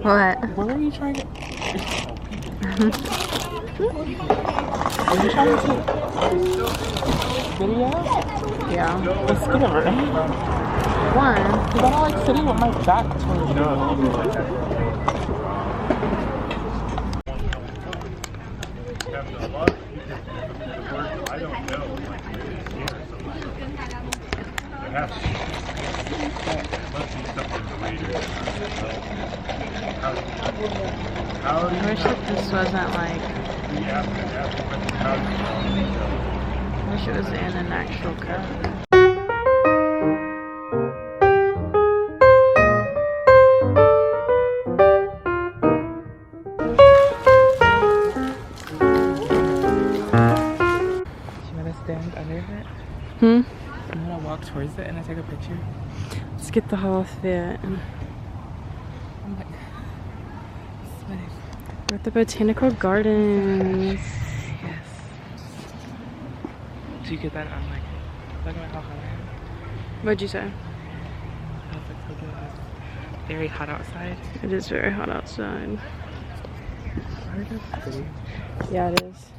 What? Where are you trying to? Are you trying to take video? Yeah. Let's get over. Why? Because I don't like sitting with my back towards you. I don't know. It has to be. It must be something related. I wish that this wasn't like. I wish it was in an actual cup. Stand under it? Hmm? I'm gonna walk towards it and I take a picture. Let's get the whole fit. I'm like sweating. We're at the botanical gardens. Yes. Do you get that? I'm like, look at how hot I am. What'd you say? I was like, so good. It's very hot outside. It is very hot outside. Aren't it pretty? Yeah, it is.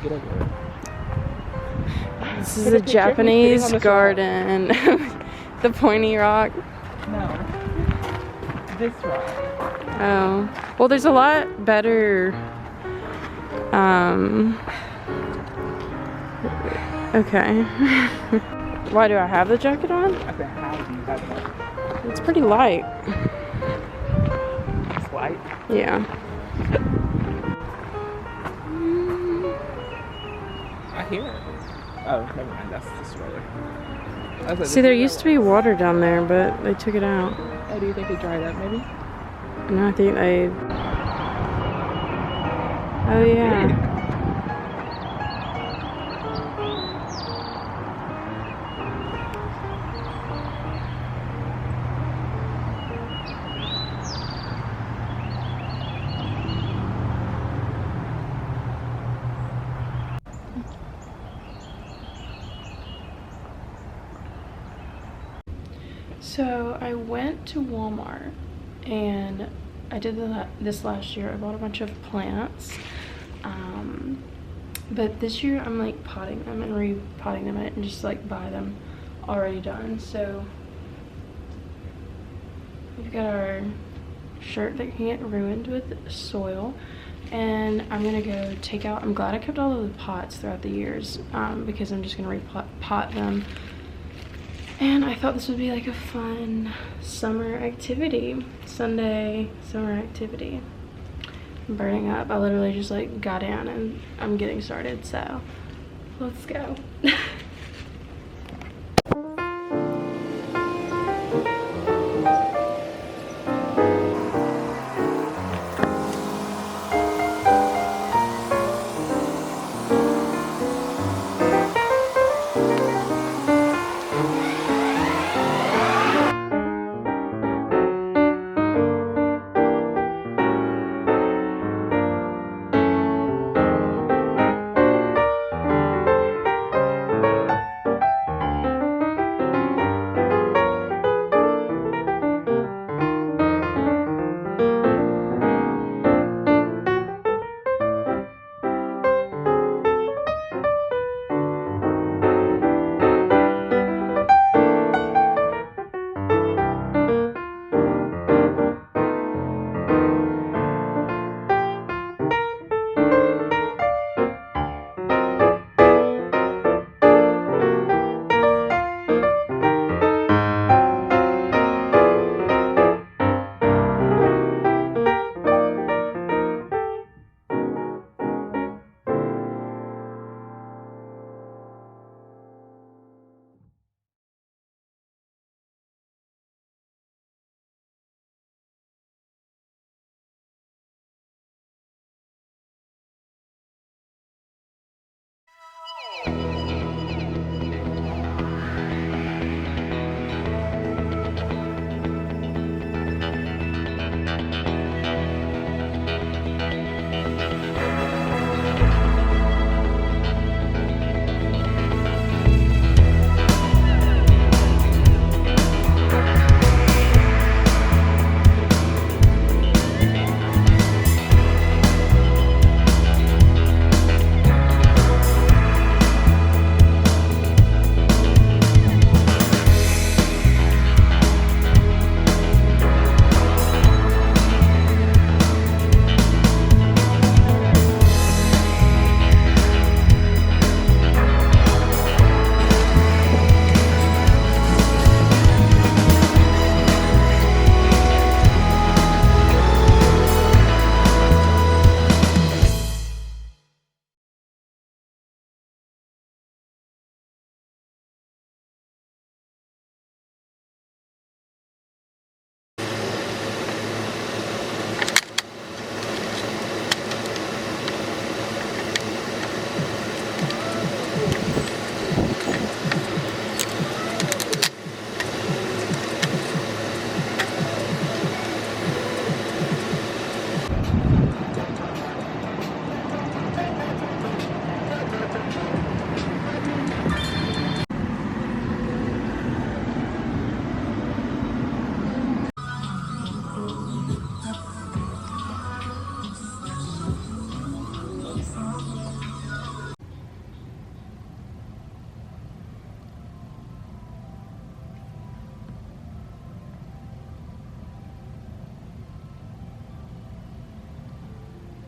Get over there. This is a Japanese garden. The pointy rock. No. This rock. Oh. Well, there's a lot better. Okay. Why do I have the jacket on? I said, how do you have that? It's pretty light. It's light? Yeah. I hear it. Oh, never mind. That's the sweater. See, there used to be water down there, but they took it out. Oh, do you think it dried up maybe? No, I think they... Oh, yeah. So I went to Walmart and I did this last year. I bought a bunch of plants, but this year I'm like potting them and repotting them and just like buy them already done. So we've got our shirt that can get ruined with soil, and I'm gonna go take out, I'm glad I kept all of the pots throughout the years, because I'm just gonna repot them. And I thought this would be like a fun summer activity, Sunday summer activity. I'm burning up. I literally just like got in and I'm getting started, so let's go.